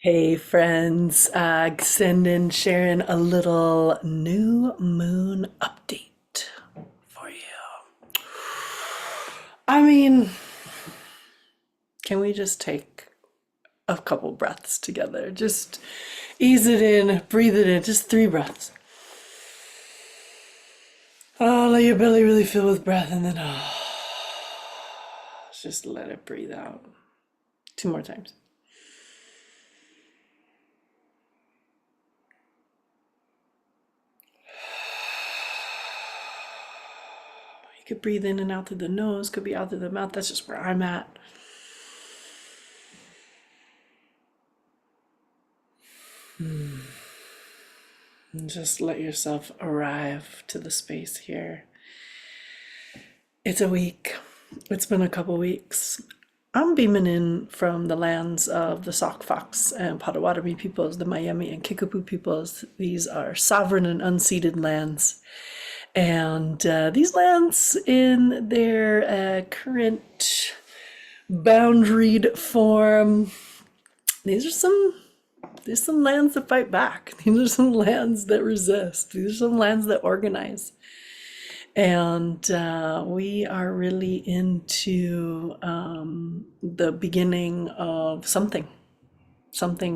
Hey friends, sending sharing a little new moon update for you. I mean, can we just take a couple breaths together? Just ease it in, breathe it in, just 3 breaths. Oh, let your belly really fill with breath and then just let it breathe out. 2 more times. You could breathe in and out through the nose, could be out through the mouth. That's just where I'm at. And just let yourself arrive to the space here. It's a week. It's been a couple weeks. I'm beaming in from the lands of the Sauk Fox and Potawatomi peoples, the Miami and Kickapoo peoples. These are sovereign and unceded lands. And these lands, in their current boundaried form, these are there's some lands that fight back. These are some lands that resist. These are some lands that organize. And we are really into the beginning of something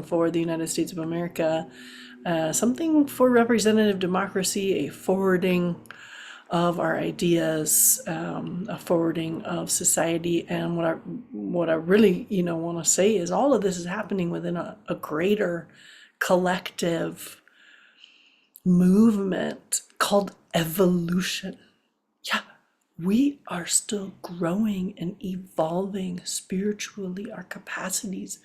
for the United States of America, something for representative democracy, a forwarding of our ideas, a forwarding of society. And what I really want to say is all of this is happening within a greater collective movement called evolution. Yeah, we are still growing and evolving spiritually, our capacities.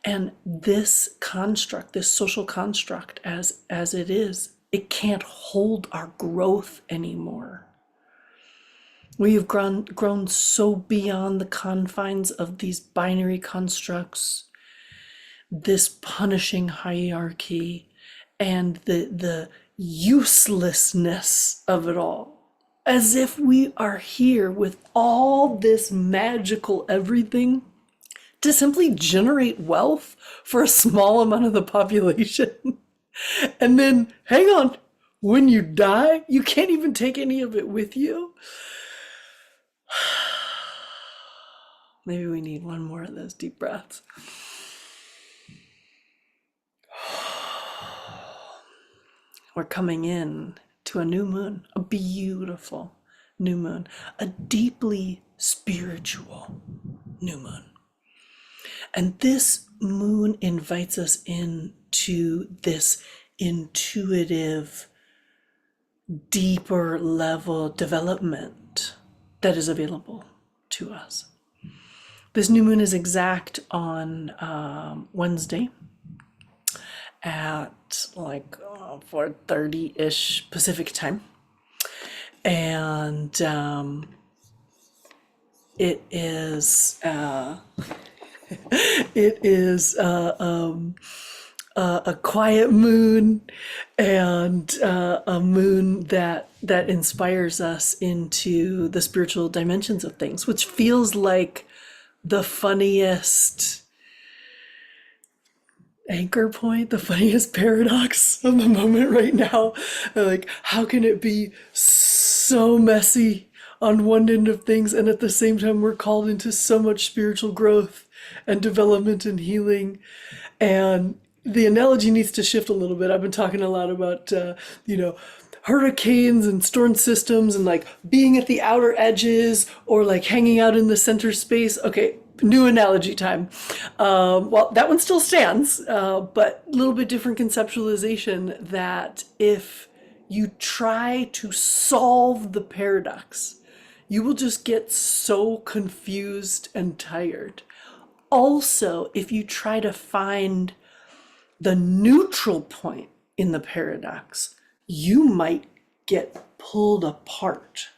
And this construct, this social construct as it is, it can't hold our growth anymore. We have grown so beyond the confines of these binary constructs, this punishing hierarchy, and the uselessness of it all. As if we are here with all this magical everything to simply generate wealth for a small amount of the population. And then, hang on, when you die, you can't even take any of it with you. Maybe we need one more of those deep breaths. We're coming in to a new moon, a beautiful new moon, a deeply spiritual new moon. And this moon invites us into this intuitive, deeper level development that is available to us. This new moon is exact on Wednesday at like 4:30-ish Pacific time. And it is it is a quiet moon, and a moon that inspires us into the spiritual dimensions of things, which feels like the funniest anchor point, the funniest paradox of the moment right now. Like, how can it be so messy on one end of things, and at the same time we're called into so much spiritual growth and development and healing? And the analogy needs to shift a little bit. I've been talking a lot about hurricanes and storm systems and like being at the outer edges or like hanging out in the center space. Okay, new analogy time. Well, that one still stands, but a little bit different conceptualization, that if you try to solve the paradox, you will just get so confused and tired. Also, if you try to find the neutral point in the paradox, you might get pulled apart.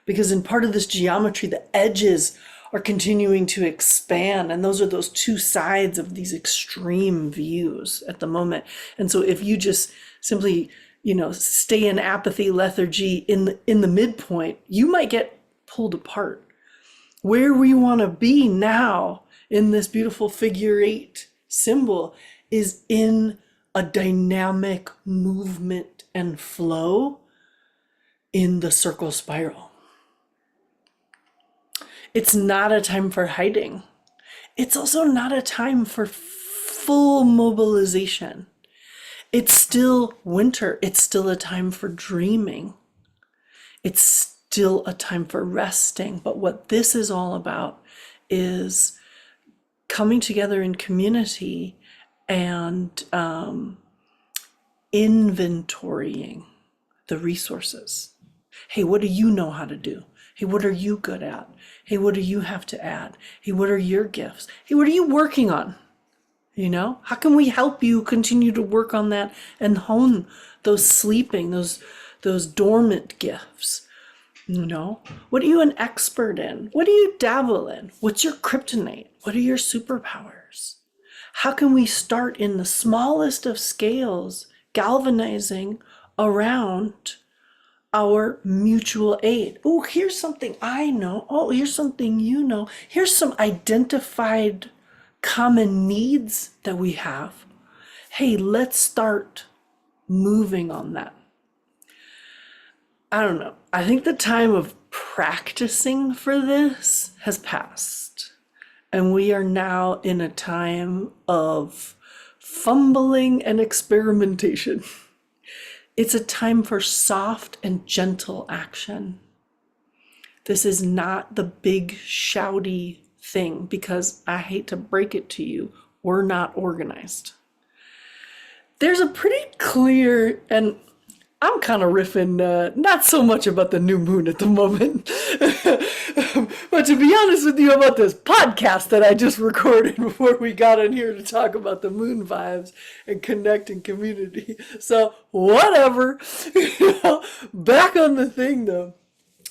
Because in part of this geometry, the edges are continuing to expand, and those are those two sides of these extreme views at the moment. And so if you just simply, stay in apathy, lethargy in the midpoint, you might get pulled apart. Where we want to be now in this beautiful figure 8 symbol is in a dynamic movement and flow in the circle spiral. It's not a time for hiding. It's also not a time for full mobilization. It's still winter. It's still a time for dreaming. It's still a time for resting. But what this is all about is coming together in community and inventorying the resources. Hey, what do you know how to do? Hey, what are you good at? Hey, what do you have to add? Hey, what are your gifts? Hey, what are you working on? You know, how can we help you continue to work on that and hone those sleeping, those dormant gifts? You know, what are you an expert in? What do you dabble in? What's your kryptonite? What are your superpowers? How can we start in the smallest of scales, galvanizing around our mutual aid? Oh, here's something I know. Oh, here's something you know. Here's some identified common needs that we have. Hey, let's start moving on that. I don't know. I think the time of practicing for this has passed. And we are now in a time of fumbling and experimentation. It's a time for soft and gentle action. This is not the big shouty thing, because I hate to break it to you, we're not organized. There's a pretty clear, and I'm kind of riffing not so much about the new moon at the moment, but to be honest with you, about this podcast that I just recorded before we got in here to talk about the moon vibes and connecting community. So whatever, back on the thing though.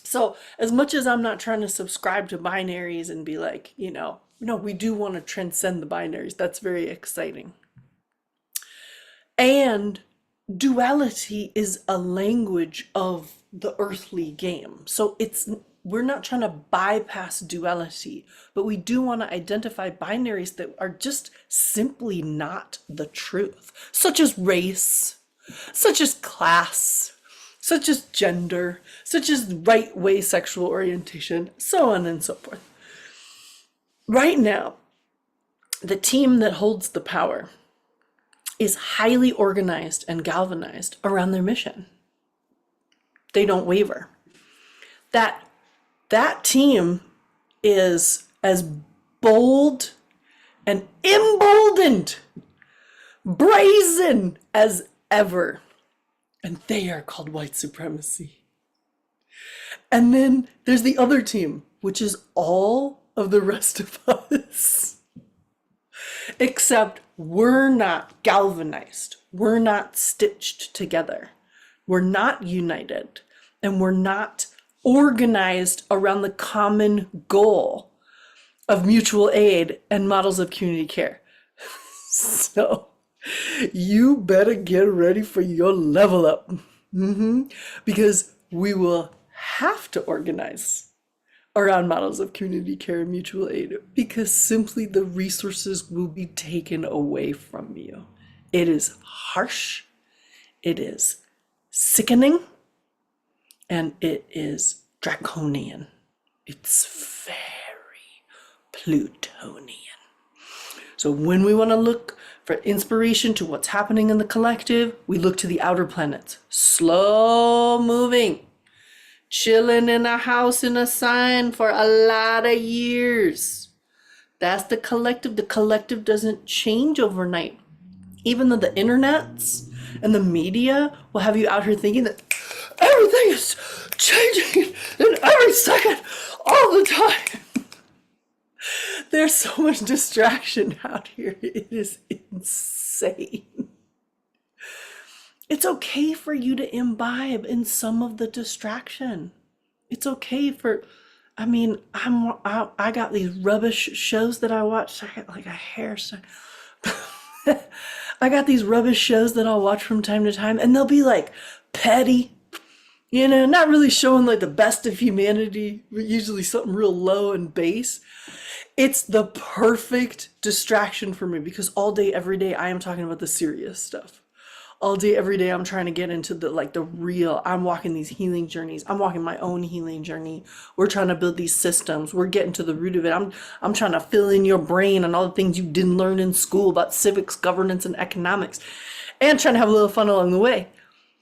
So as much as I'm not trying to subscribe to binaries and be like, no, we do want to transcend the binaries. That's very exciting. And duality is a language of the earthly game. So we're not trying to bypass duality, but we do want to identify binaries that are just simply not the truth, such as race, such as class, such as gender, such as right way sexual orientation, so on and so forth. Right now, the team that holds the power is highly organized and galvanized around their mission. They don't waver. That team is as bold and emboldened, brazen as ever. And they are called white supremacy. And then there's the other team, which is all of the rest of us. Except we're not galvanized. We're not stitched together. We're not united. And we're not organized around the common goal of mutual aid and models of community care. So you better get ready for your level up. Because we will have to organize around models of community care and mutual aid, because simply the resources will be taken away from you. It is harsh, it is sickening, and it is draconian. It's very Plutonian. So when we want to look for inspiration to what's happening in the collective, we look to the outer planets. Slow moving. Chilling in a house in a sign for a lot of years. That's the collective. The collective doesn't change overnight. Even though the internets and the media will have you out here thinking that everything is changing in every second, all the time. There's so much distraction out here. It is insane. It's okay for you to imbibe in some of the distraction. It's okay for, I got these rubbish shows that I watch. I got like a hair. I got these rubbish shows that I'll watch from time to time, and they'll be like petty, not really showing like the best of humanity, usually something real low and base. It's the perfect distraction for me because all day, every day, I am talking about the serious stuff. All day, every day, I'm trying to get into the real. I'm walking these healing journeys. I'm walking my own healing journey. We're trying to build these systems. We're getting to the root of it. I'm trying to fill in your brain and all the things you didn't learn in school about civics, governance, and economics, and trying to have a little fun along the way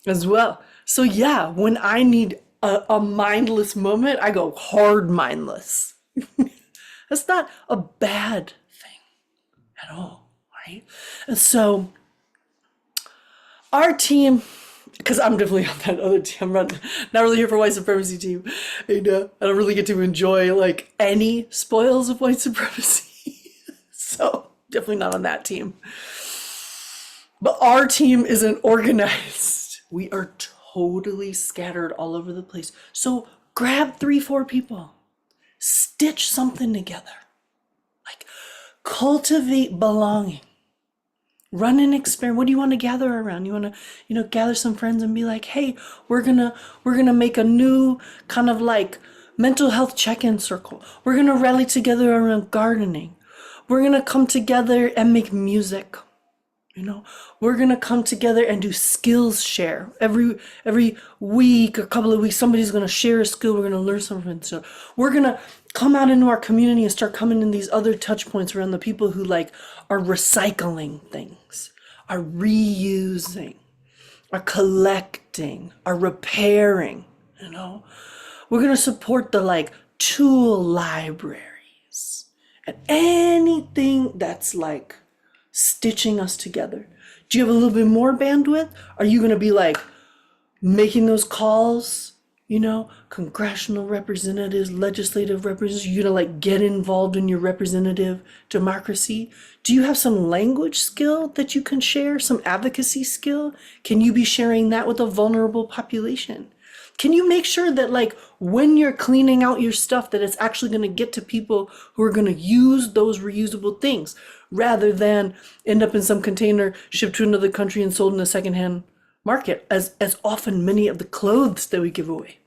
as well. So yeah, when I need a mindless moment, I go hard mindless. That's not a bad thing at all, right? And so our team, because I'm definitely on that other team. I'm not really here for white supremacy team. And, I don't really get to enjoy like any spoils of white supremacy. So definitely not on that team. But our team isn't organized. We are totally scattered all over the place. So grab 3, 4 people, stitch something together, like cultivate belonging. Run an experiment. What do you want to gather around? You want to, gather some friends and be like, hey, we're gonna make a new kind of like mental health check-in circle. We're gonna rally together around gardening. We're gonna come together and make music. We're gonna come together and do skills share. Every week, a couple of weeks, somebody's gonna share a skill. We're gonna learn something. So we're gonna come out into our community and start coming in these other touch points around the people who like are recycling things, are reusing, are collecting, are repairing. We're gonna support the like tool libraries and anything that's like stitching us together. Do you have a little bit more bandwidth? Are you going to be like making those calls, congressional representatives, legislative representatives? You're going to like get involved in your representative democracy? Do you have some language skill that you can share, some advocacy skill? Can you be sharing that with a vulnerable population? Can you make sure that like when you're cleaning out your stuff that it's actually going to get to people who are going to use those reusable things rather than end up in some container shipped to another country and sold in a secondhand market, as often many of the clothes that we give away?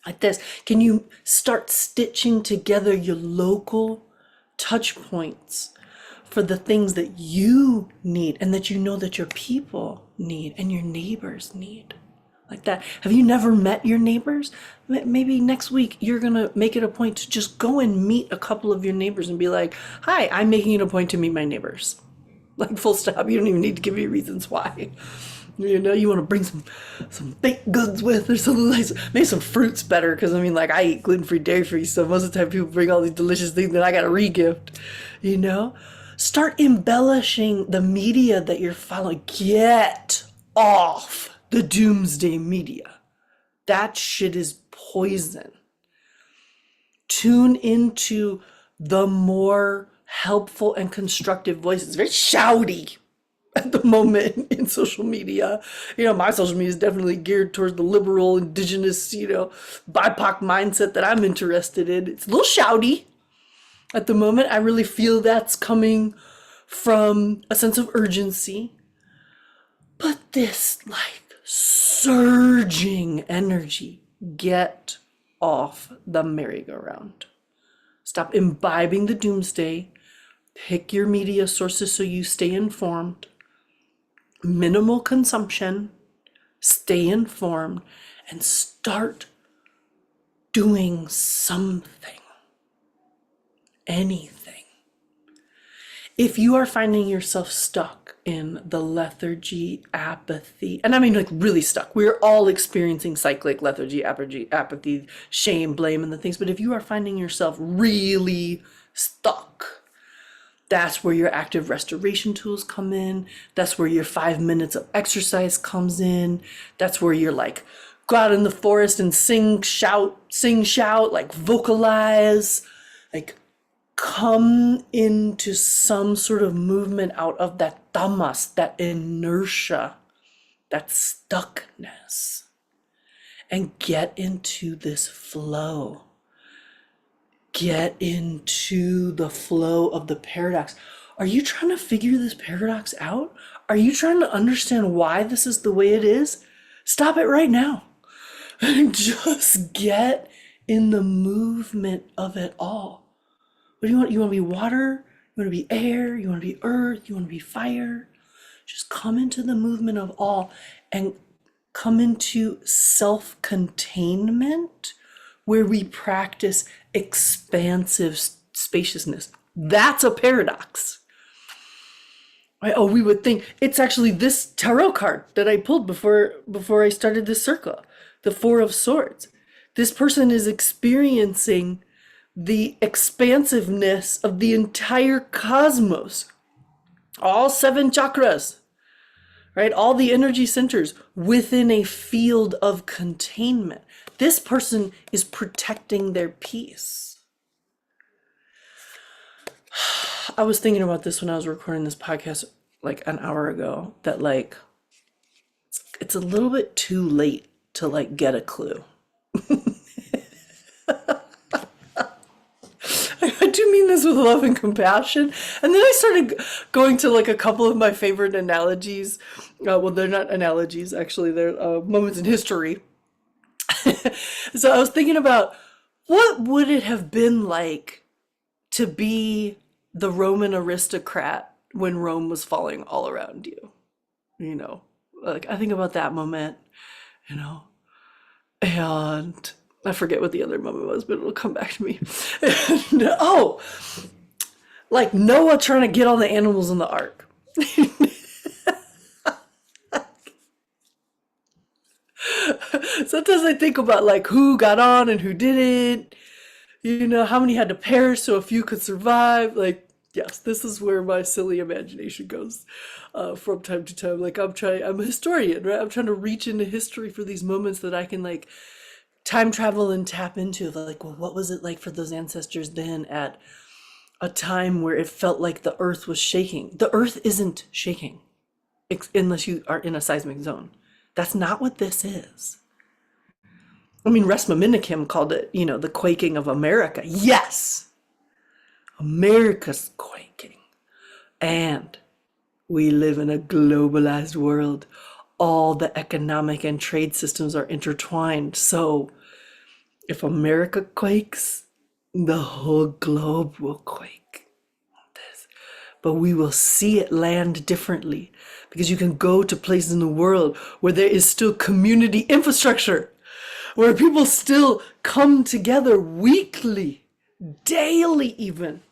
Like this, can you start stitching together your local touch points for the things that you need and that that your people need and your neighbors need? Like that. Have you never met your neighbors? Maybe next week you're gonna make it a point to just go and meet a couple of your neighbors and be like, hi, I'm making it a point to meet my neighbors. Like full stop. You don't even need to give me reasons why. You want to bring some baked goods with or something like that. Maybe some fruits better, because I eat gluten-free, dairy-free, so most of the time people bring all these delicious things that I gotta re-gift. Start embellishing the media that you're following. Get off the doomsday media. That shit is poison. Tune into the more helpful and constructive voices. It's very shouty at the moment in social media. My social media is definitely geared towards the liberal, indigenous, BIPOC mindset that I'm interested in. It's a little shouty at the moment. I really feel that's coming from a sense of urgency. But this like surging energy, get off the merry-go-round. Stop imbibing the doomsday. Pick your media sources so you stay informed. Minimal consumption. Stay informed and start doing something. Anything. If you are finding yourself stuck in the lethargy, apathy, and I mean like really stuck, we're all experiencing cyclic lethargy, apathy, shame, blame, and the things, but if you are finding yourself really stuck, that's where your active restoration tools come in. That's where your 5 minutes of exercise comes in. That's where you're like, go out in the forest and sing, shout, like vocalize, like come into some sort of movement out of that tamas, that inertia, that stuckness, and get into this flow. Get into the flow of the paradox. Are you trying to figure this paradox out? Are you trying to understand why this is the way it is? Stop it right now. And just get in the movement of it all. What do you want? You want to be water? You want to be air? You want to be earth? You want to be fire? Just come into the movement of all and come into self containment where we practice expansive spaciousness. That's a paradox. Right? Oh, we would think it's actually this tarot card that I pulled before I started this circle, the Four of Swords. This person is experiencing the expansiveness of the entire cosmos, all seven chakras, right? All the energy centers within a field of containment. This person is protecting their peace. I was thinking about this when I was recording this podcast like an hour ago, that like it's a little bit too late to like get a clue. I do mean this with love and compassion. And then I started going to like a couple of my favorite analogies. Well, they're not analogies, actually, they're moments in history. So I was thinking about what would it have been like to be the Roman aristocrat when Rome was falling all around you. You know, like I think about that moment, you know, and I forget what the other moment was, but it'll come back to me. And, oh, like Noah trying to get all the animals in the ark. Sometimes I think about like who got on and who didn't, you know, how many had to perish so a few could survive. Like, yes, this is where my silly imagination goes from time to time. Like I'm a historian, right? I'm trying to reach into history for these moments that I can like time travel and tap into. Like, well, what was it like for those ancestors then at a time where it felt like the earth was shaking? The earth isn't shaking unless you are in a seismic zone. That's not what this is. I mean, Resma Minikim called it, you know, the quaking of America. Yes, America's quaking. And we live in a globalized world. All the economic and trade systems are intertwined. So if America quakes, the whole globe will quake. But we will see it land differently because you can go to places in the world where there is still community infrastructure, where people still come together weekly, daily even,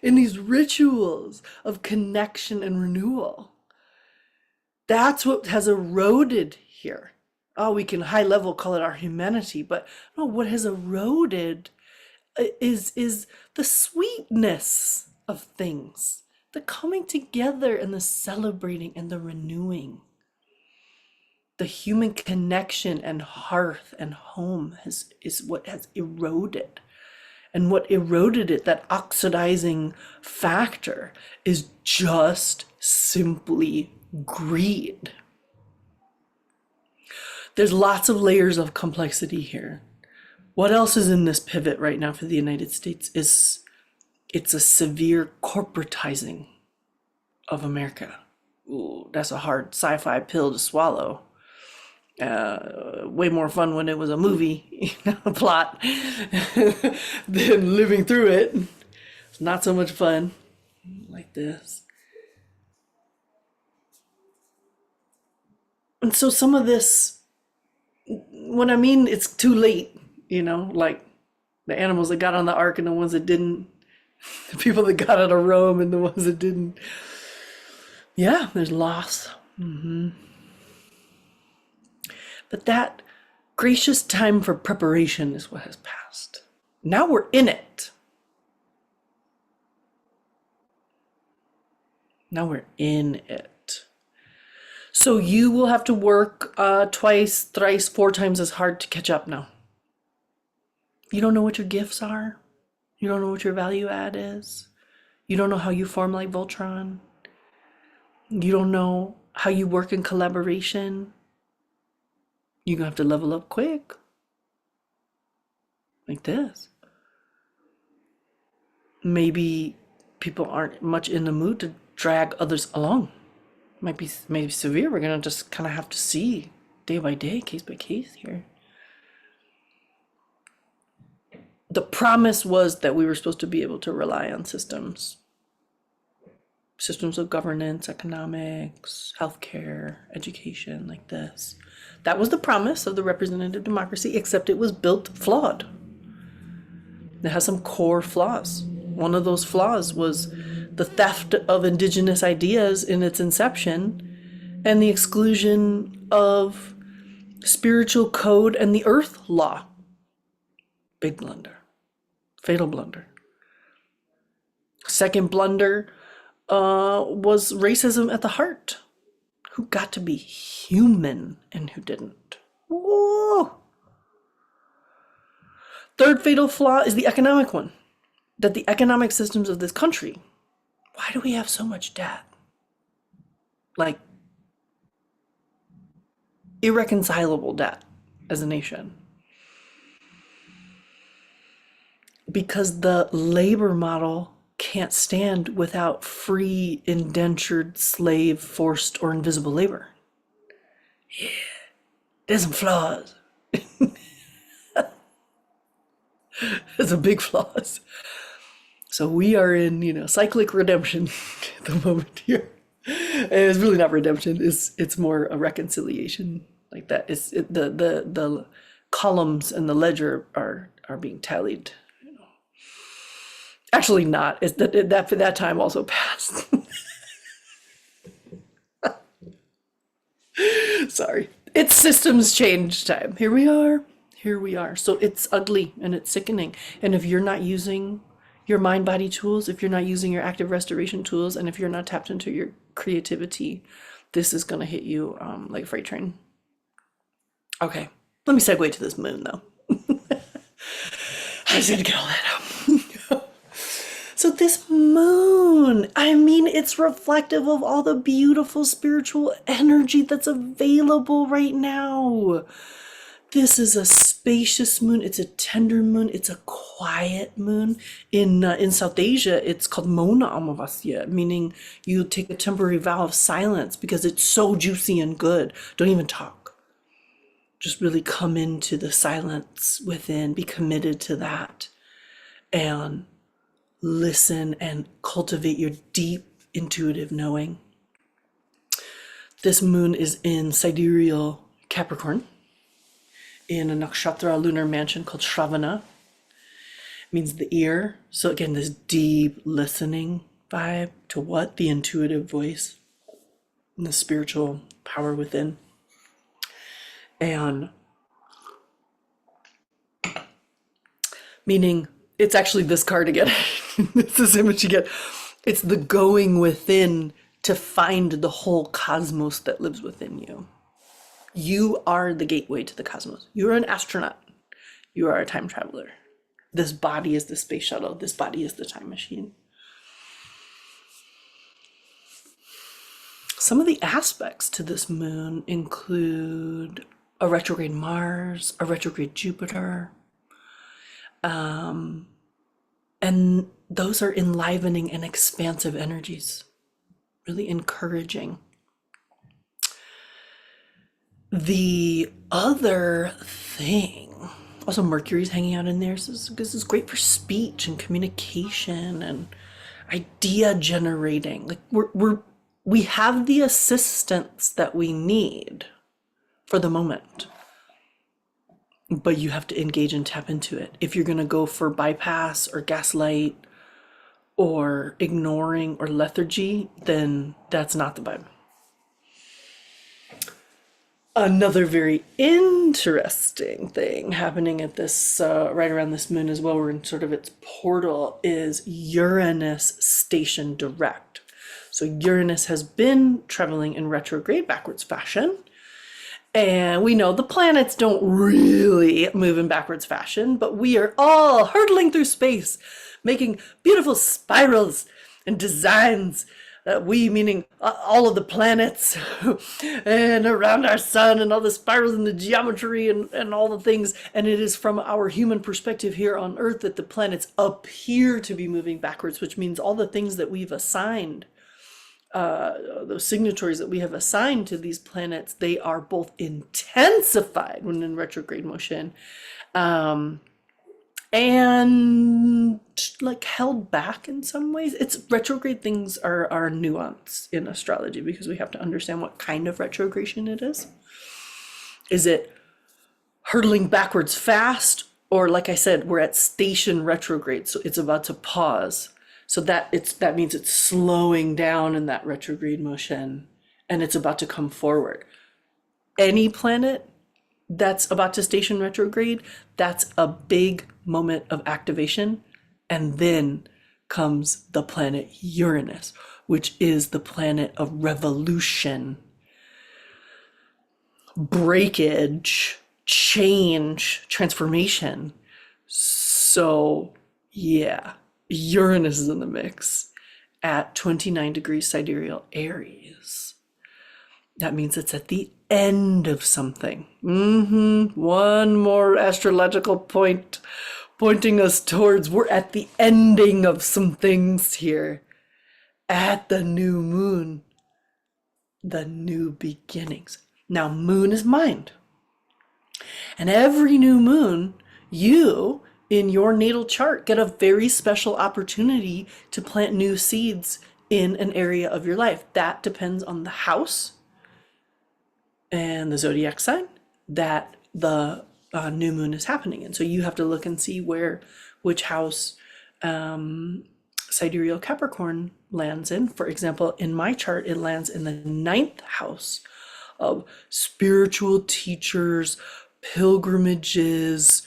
in these rituals of connection and renewal. That's what has eroded here. Oh, we can high level call it our humanity, but no, what has eroded is the sweetness of things, the coming together and the celebrating and the renewing. The human connection and hearth and home is what has eroded. And what eroded it, that oxidizing factor, is just simply greed. There's lots of layers of complexity here. What else is in this pivot right now for the United States is it's a severe corporatizing of America. Ooh, that's a hard sci-fi pill to swallow. Way more fun when it was a movie plot than living through it. It's not so much fun like this. And so some of this, what I mean, it's too late, you know, like the animals that got on the ark and the ones that didn't, the people that got out of Rome and the ones that didn't. Yeah, there's loss. But that gracious time for preparation is what has passed. Now we're in it. Now we're in it. So you will have to work twice, thrice, 4 times as hard to catch up now. You don't know what your gifts are. You don't know what your value add is. You don't know how you form like Voltron. You don't know how you work in collaboration. You're gonna have to level up quick. Like this. Maybe people aren't much in the mood to drag others along. Might be maybe severe. We're gonna just kind of have to see day by day, case by case here. the promise was that we were supposed to be able to rely on systems of governance, economics, healthcare, education, like this. That was the promise of the representative democracy, except it was built flawed. It has some core flaws. One of those flaws was the theft of indigenous ideas in its inception and the exclusion of spiritual code and the earth law. Big blunder. Fatal blunder. Second blunder was racism at the heart. Who got to be human and who didn't? Whoa. Third fatal flaw is the economic one. That the economic systems of this country, why do we have so much debt? Like, irreconcilable debt as a nation. Because the labor model can't stand without free, indentured, slave, forced, or invisible labor. Yeah, there's some flaws. There's some big flaws. So we are in, cyclic redemption at the moment here. And it's really not redemption. It's more a reconciliation like that. The columns and the ledger are being tallied. Actually, not. It's that time also passed. Sorry. It's systems change time. Here we are. Here we are. So it's ugly and it's sickening. And if you're not using your mind body tools, if you're not using your active restoration tools, and if you're not tapped into your creativity, this is going to hit you like a freight train. Okay. Let me segue to this moon, though. I just need to get all that out. So this moon, I mean, it's reflective of all the beautiful spiritual energy that's available right now. This is a spacious moon. It's a tender moon. It's a quiet moon. In South Asia, it's called Mona Amavasya, meaning you take a temporary vow of silence because it's so juicy and good. Don't even talk. Just really come into the silence within. Be committed to that. And listen and cultivate your deep intuitive knowing. This moon is in sidereal Capricorn in a nakshatra lunar mansion called Shravana. It means the ear. So again, this deep listening vibe to what? The intuitive voice and the spiritual power within. And meaning it's actually this card again. It's this image you get. It's the going within to find the whole cosmos that lives within you. You are the gateway to the cosmos. You are an astronaut. You are a time traveler. This body is the space shuttle. This body is the time machine. Some of the aspects to this moon include a retrograde Mars, a retrograde Jupiter, and those are enlivening and expansive energies, really encouraging. The other thing, also Mercury's hanging out in there, so this is great for speech and communication and idea generating. Like we have the assistance that we need for the moment. But you have to engage and tap into it. If you're going to go for bypass or gaslight or ignoring or lethargy, then that's not the vibe. Another very interesting thing happening at this, right around this moon as well, we're in sort of its portal, is Uranus station direct. So Uranus has been traveling in retrograde backwards fashion. And we know the planets don't really move in backwards fashion, but we are all hurtling through space, making beautiful spirals and designs. We, meaning all of the planets and around our sun and all the spirals and the geometry and all the things. And it is from our human perspective here on Earth that the planets appear to be moving backwards, which means all the things that we've assigned, those signatories that we have assigned to these planets, they are both intensified when in retrograde motion, and like held back in some ways. It's retrograde things are nuanced in astrology because we have to understand what kind of retrogression it is. Is it hurtling backwards fast, or like I said, we're at station retrograde, so it's about to pause. So that means it's slowing down in that retrograde motion and it's about to come forward. Any planet that's about to station retrograde, that's a big moment of activation. And then comes the planet Uranus, which is the planet of revolution, breakage, change, transformation. So, yeah, Uranus is in the mix at 29 degrees sidereal Aries. That means it's at the end of something. One more astrological point pointing us towards we're at the ending of some things here. At the new moon, the new beginnings. Now, moon is mind. And every new moon, you in your natal chart get a very special opportunity to plant new seeds in an area of your life. That depends on the house and the zodiac sign that the new moon is happening in. So you have to look and see which house sidereal Capricorn lands in. For example, in my chart, it lands in the 9th house of spiritual teachers, pilgrimages,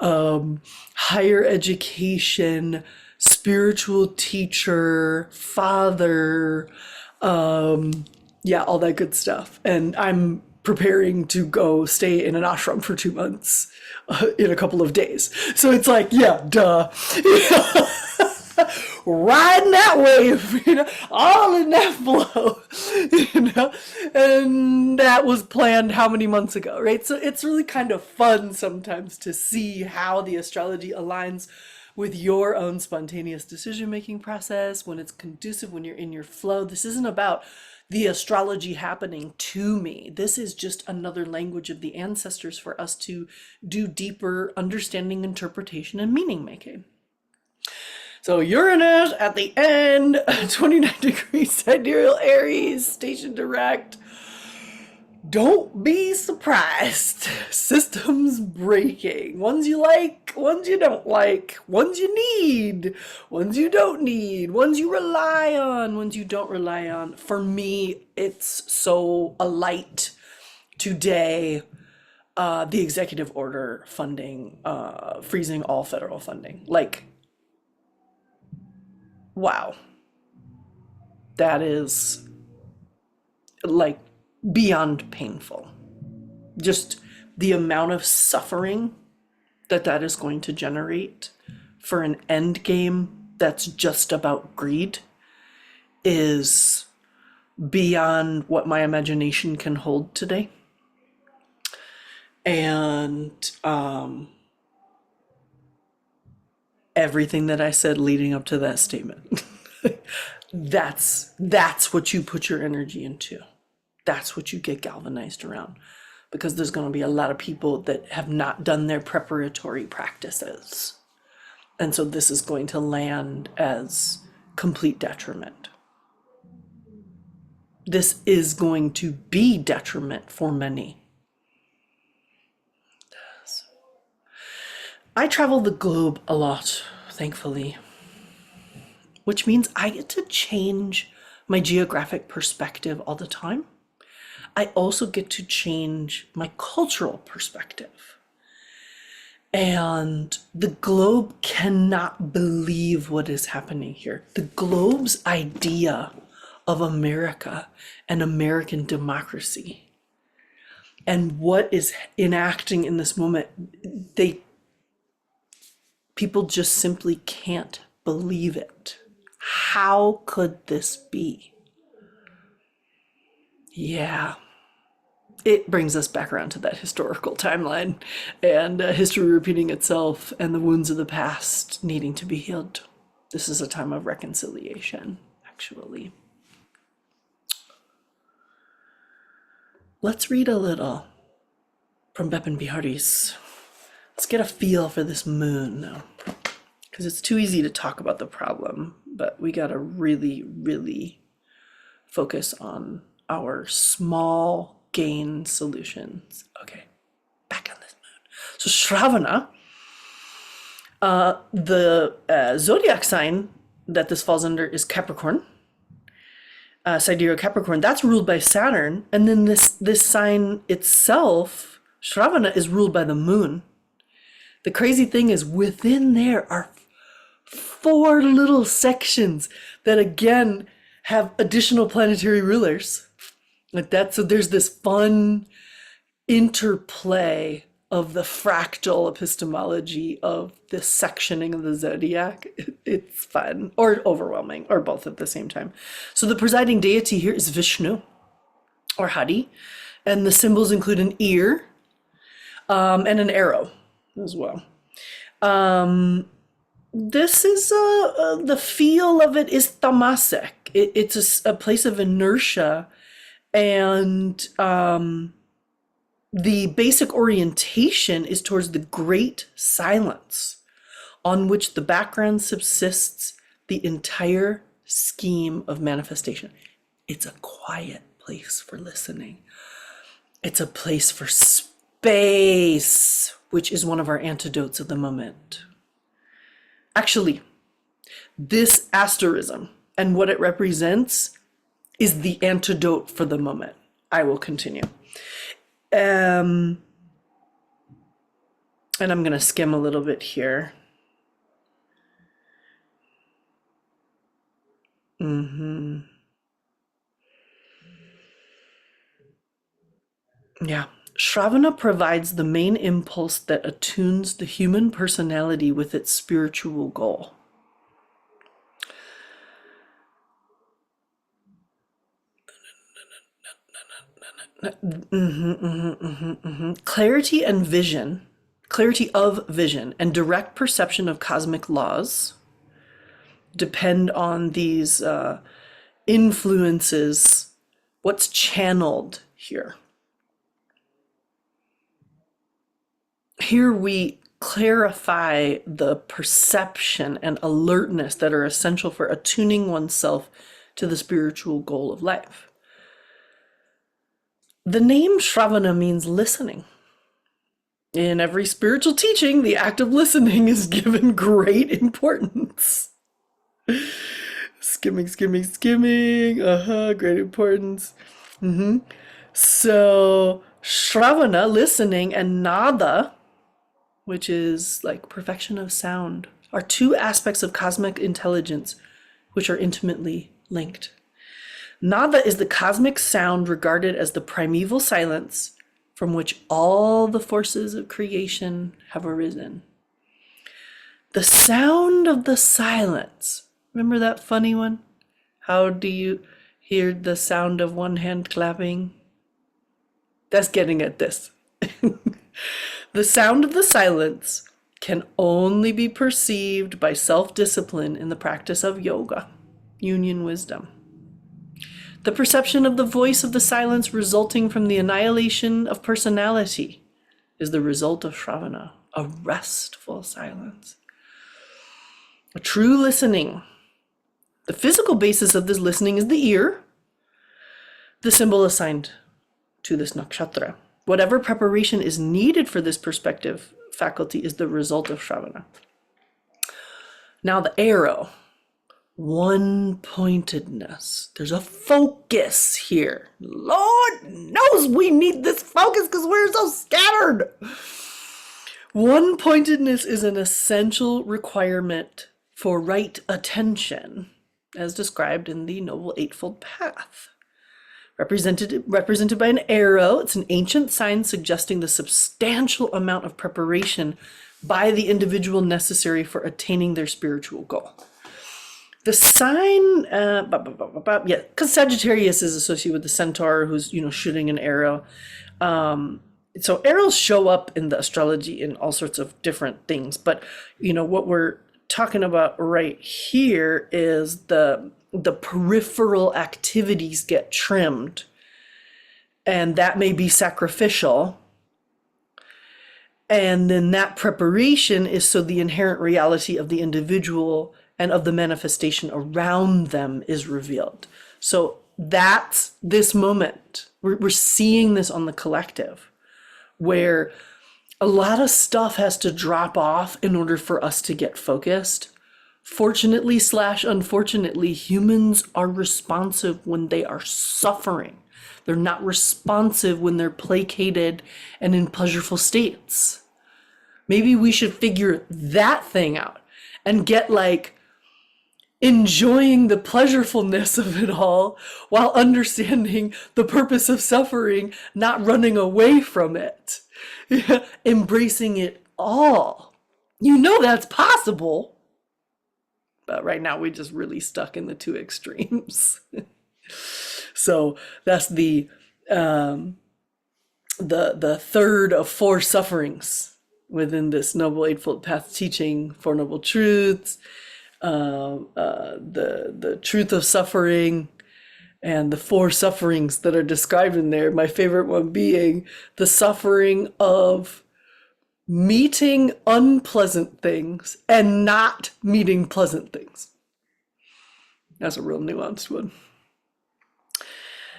higher education, spiritual teacher, father, yeah, all that good stuff. And I'm preparing to go stay in an ashram for 2 months in a couple of days. So it's like, yeah, duh. Riding that wave, all in that flow, and that was planned how many months ago, right? So it's really kind of fun sometimes to see how the astrology aligns with your own spontaneous decision-making process, when it's conducive, when you're in your flow. This isn't about the astrology happening to me. This is just another language of the ancestors for us to do deeper understanding, interpretation, and meaning making. So Uranus at the end, 29 degrees sidereal Aries, station direct. Don't be surprised. Systems breaking. Ones you like, ones you don't like, ones you need, ones you don't need, ones you rely on, ones you don't rely on. For me, it's so alight today. The executive order funding, freezing all federal funding. Like, wow. That is like beyond painful. Just the amount of suffering that is going to generate for an end game that's just about greed is beyond what my imagination can hold today. And everything that I said leading up to that statement, that's what you put your energy into. That's what you get galvanized around, because there's going to be a lot of people that have not done their preparatory practices. And so this is going to land as complete detriment. This is going to be detriment for many. I travel the globe a lot, thankfully, which means I get to change my geographic perspective all the time. I also get to change my cultural perspective. And the globe cannot believe what is happening here. The globe's idea of America and American democracy and what is enacting in this moment, people just simply can't believe it. How could this be? Yeah. It brings us back around to that historical timeline and history repeating itself and the wounds of the past needing to be healed. This is a time of reconciliation, actually. Let's read a little from Bepin Bihari's Let's get a feel for this moon now, because it's too easy to talk about the problem, but we gotta really, really focus on our small gain solutions. Okay, back on this moon. So Shravana, the zodiac sign that this falls under is Capricorn, sidereal Capricorn. That's ruled by Saturn, and then this sign itself, Shravana, is ruled by the moon. The crazy thing is, within there are 4 little sections that again have additional planetary rulers like that. So there's this fun interplay of the fractal epistemology of this sectioning of the zodiac. It's fun or overwhelming or both at the same time. So the presiding deity here is Vishnu or Hari, and the symbols include an ear and an arrow as well. This is the feel of it is tamasek. It's a place of inertia, and the basic orientation is towards the great silence on which the background subsists the entire scheme of manifestation. It's a quiet place for listening. It's a place for space, which is one of our antidotes of the moment. Actually, this asterism and what it represents is the antidote for the moment. I will continue. And I'm going to skim a little bit here. Yeah. Shravana provides the main impulse that attunes the human personality with its spiritual goal. Clarity and vision, clarity of vision and direct perception of cosmic laws depend on these influences, what's channeled here. Here we clarify the perception and alertness that are essential for attuning oneself to the spiritual goal of life. The name Shravana means listening. In every spiritual teaching, the act of listening is given great importance. Skimming, great importance. So Shravana, listening, and Nada, which is like perfection of sound, are 2 aspects of cosmic intelligence which are intimately linked. Nada is the cosmic sound regarded as the primeval silence from which all the forces of creation have arisen. The sound of the silence. Remember that funny one? How do you hear the sound of one hand clapping? That's getting at this. The sound of the silence can only be perceived by self-discipline in the practice of yoga, union wisdom. The perception of the voice of the silence resulting from the annihilation of personality is the result of Shravana, a restful silence. A true listening. The physical basis of this listening is the ear, the symbol assigned to this nakshatra. Whatever preparation is needed for this perspective faculty is the result of Shravana. Now the arrow, one-pointedness. There's a focus here. Lord knows we need this focus because we're so scattered. One-pointedness is an essential requirement for right attention, as described in the Noble Eightfold Path. Represented by an arrow, it's an ancient sign suggesting the substantial amount of preparation by the individual necessary for attaining their spiritual goal. The sign, because Sagittarius is associated with the centaur who's, shooting an arrow. So arrows show up in the astrology in all sorts of different things. But, what we're talking about right here is the peripheral activities get trimmed, and that may be sacrificial. And then that preparation is so the inherent reality of the individual and of the manifestation around them is revealed. So that's this moment. We're seeing this on the collective, where a lot of stuff has to drop off in order for us to get focused. Fortunately slash unfortunately, humans are responsive when they are suffering. They're not responsive when they're placated and in pleasureful states. Maybe we should figure that thing out and get like enjoying the pleasurefulness of it all while understanding the purpose of suffering, not running away from it, embracing it all. You know that's possible. But right now we're just really stuck in the two extremes. So that's the third of four sufferings within this Noble Eightfold Path teaching, Four Noble Truths, the truth of suffering, and the four sufferings that are described in there. My favorite one being the suffering of meeting unpleasant things and not meeting pleasant things. That's a real nuanced one.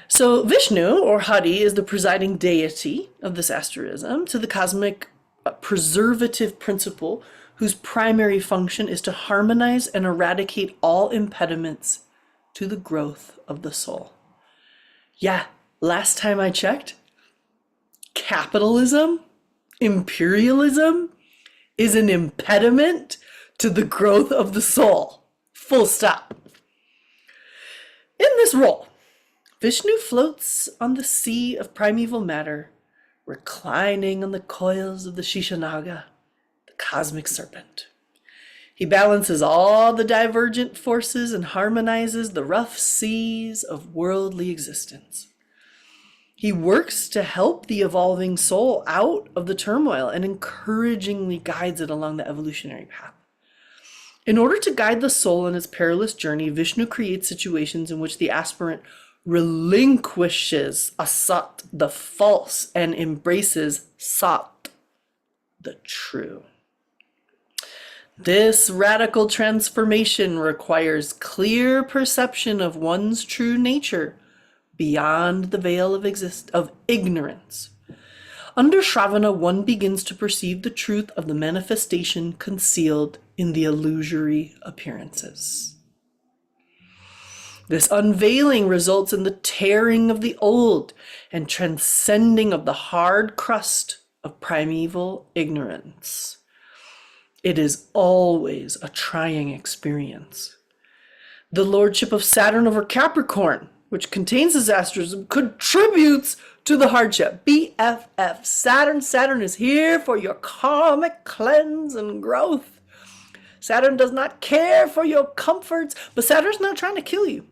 So Vishnu, or Hari, is the presiding deity of this asterism to the cosmic preservative principle, whose primary function is to harmonize and eradicate all impediments to the growth of the soul. Yeah, last time I checked, capitalism, imperialism is an impediment to the growth of the soul. Full stop. In this role, Vishnu floats on the sea of primeval matter, reclining on the coils of the Shishanaga, the cosmic serpent. He balances all the divergent forces and harmonizes the rough seas of worldly existence. He works to help the evolving soul out of the turmoil and encouragingly guides it along the evolutionary path. In order to guide the soul on its perilous journey, Vishnu creates situations in which the aspirant relinquishes asat, the false, and embraces sat, the true. This radical transformation requires clear perception of one's true nature beyond the veil of ignorance. Under Shravana, one begins to perceive the truth of the manifestation concealed in the illusory appearances. This unveiling results in the tearing of the old and transcending of the hard crust of primeval ignorance. It is always a trying experience. The lordship of Saturn over Capricorn, which contains this asterism, contributes to the hardship. BFF, Saturn is here for your karmic cleanse and growth. Saturn does not care for your comforts, but Saturn's not trying to kill you.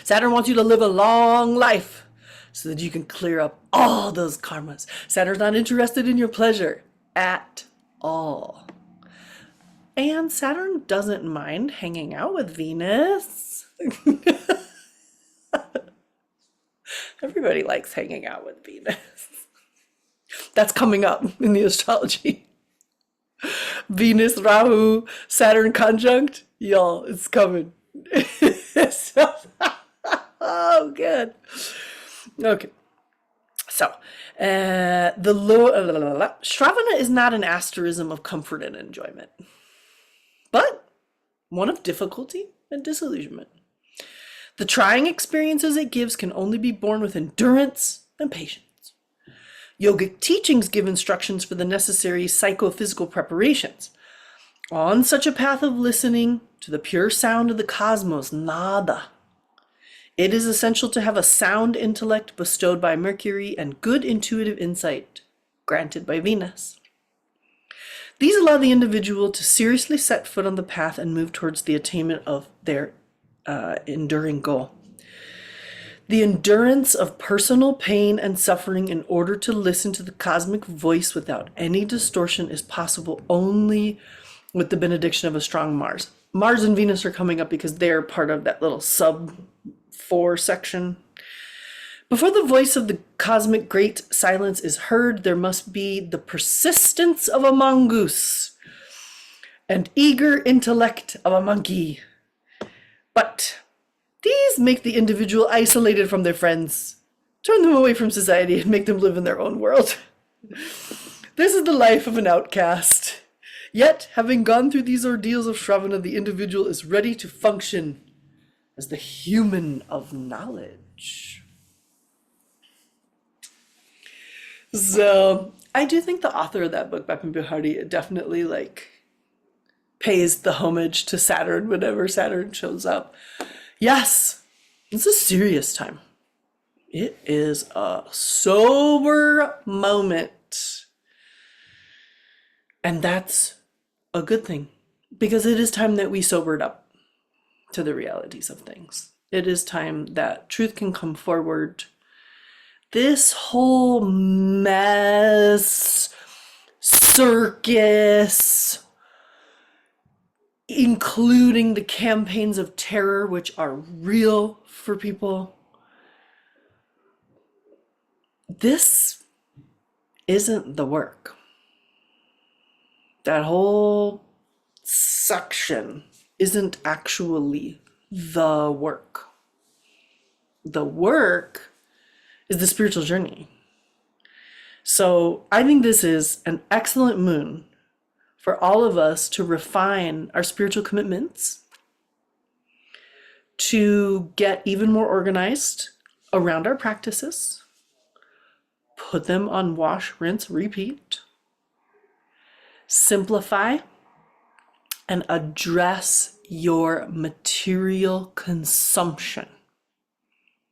Saturn wants you to live a long life so that you can clear up all those karmas. Saturn's not interested in your pleasure at all. And Saturn doesn't mind hanging out with Venus. Everybody likes hanging out with Venus. That's coming up in the astrology. Venus, Rahu, Saturn conjunct. Y'all, it's coming. Oh, good. Okay. So, Shravana is not an asterism of comfort and enjoyment, but one of difficulty and disillusionment. The trying experiences it gives can only be borne with endurance and patience. Yogic teachings give instructions for the necessary psychophysical preparations. On such a path of listening to the pure sound of the cosmos, nada, it is essential to have a sound intellect bestowed by Mercury and good intuitive insight granted by Venus. These allow the individual to seriously set foot on the path and move towards the attainment of their enduring goal. The endurance of personal pain and suffering in order to listen to the cosmic voice without any distortion is possible only with the benediction of a strong Mars. Mars and Venus are coming up because they're part of that little sub 4 section. Before the voice of the cosmic great silence is heard, there must be the persistence of a mongoose and eager intellect of a monkey. But these make the individual isolated from their friends, turn them away from society, and make them live in their own world. This is the life of an outcast. Yet, having gone through these ordeals of Shravana, the individual is ready to function as the human of knowledge. So, I do think the author of that book, Bapin Bihari, definitely pays the homage to Saturn whenever Saturn shows up. Yes, it's a serious time. It is a sober moment. And that's a good thing, because it is time that we sobered up to the realities of things. It is time that truth can come forward. This whole mess, circus, including the campaigns of terror, which are real for people, this isn't the work. That whole section isn't actually the work. The work is the spiritual journey. So I think this is an excellent moon for all of us to refine our spiritual commitments, to get even more organized around our practices, put them on wash, rinse, repeat, simplify, and address your material consumption.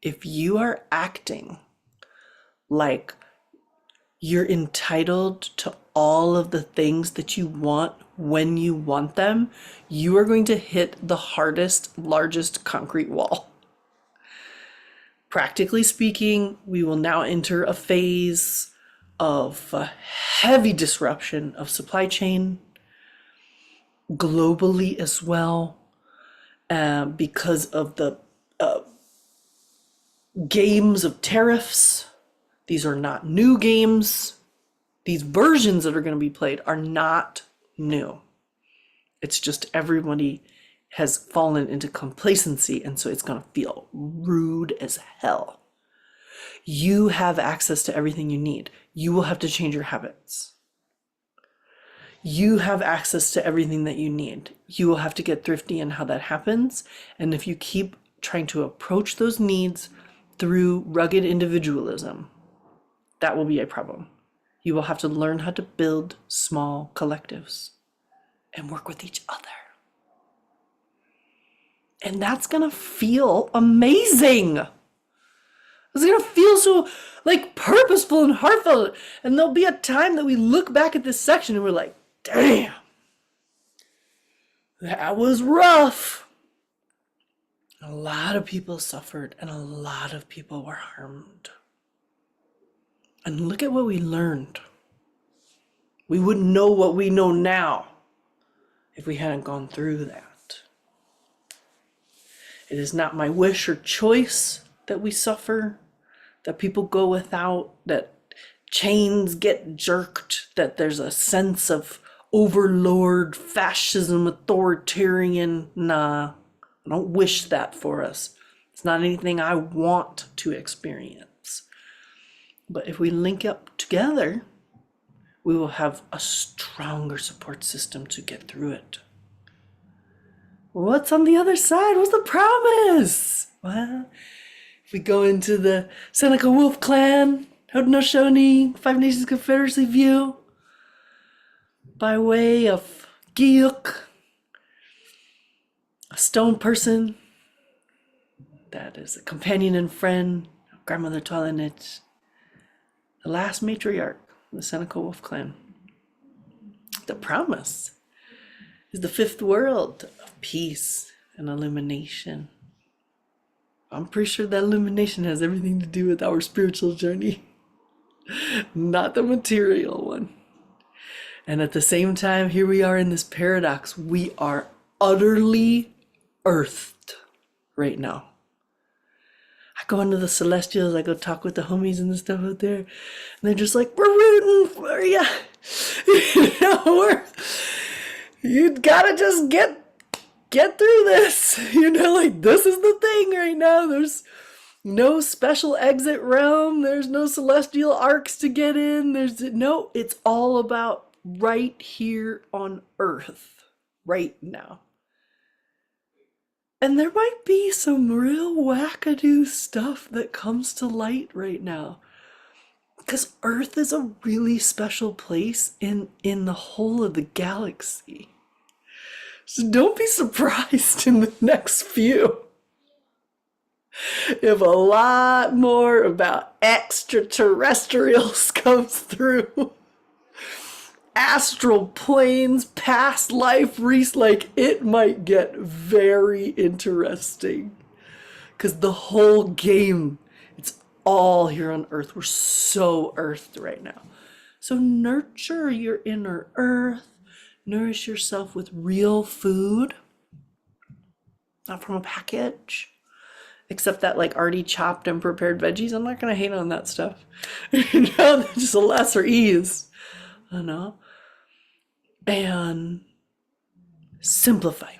If you are acting like you're entitled to all of the things that you want when you want them, you are going to hit the hardest, largest concrete wall. Practically speaking, we will now enter a phase of heavy disruption of supply chain globally as well, because of the games of tariffs. These are not new games. These versions that are going to be played are not new. It's just everybody has fallen into complacency, and so it's going to feel rude as hell. You have access to everything you need. You will have to change your habits. You have access to everything that you need. You will have to get thrifty in how that happens. And if you keep trying to approach those needs through rugged individualism, that will be a problem. You will have to learn how to build small collectives and work with each other. And that's going to feel amazing. It's going to feel so purposeful and heartfelt. And there'll be a time that we look back at this section and we're like, damn, that was rough. A lot of people suffered and a lot of people were harmed. And look at what we learned. We wouldn't know what we know now if we hadn't gone through that. It is not my wish or choice that we suffer, that people go without, that chains get jerked, that there's a sense of overlord, fascism, authoritarian. Nah, I don't wish that for us. It's not anything I want to experience. But if we link up together, we will have a stronger support system to get through it. What's on the other side? What's the promise? Well, if we go into the Seneca Wolf Clan, Haudenosaunee, Five Nations Confederacy view, by way of Giyuk, a stone person that is a companion and friend of Grandmother Tualanich, the last matriarch of the Seneca Wolf Clan. The promise is the fifth world of peace and illumination. I'm pretty sure that illumination has everything to do with our spiritual journey, not the material one. And at the same time, here we are in this paradox. We are utterly earthed right now. I go into the celestials, I go talk with the homies and stuff out there, and they're just like, we're rooting for you. You gotta just get through this. Like, this is the thing right now. There's no special exit realm. There's no celestial arcs to get in. It's all about right here on Earth, right now. And there might be some real wackadoo stuff that comes to light right now. Because Earth is a really special place in the whole of the galaxy. So don't be surprised in the next few if a lot more about extraterrestrials comes through. Astral planes, past life, it might get very interesting. Because the whole game, it's all here on Earth. We're so earthed right now. So nurture your inner Earth. Nourish yourself with real food. Not from a package. Except that already chopped and prepared veggies. I'm not going to hate on that stuff. Just a lesser ease. And simplify.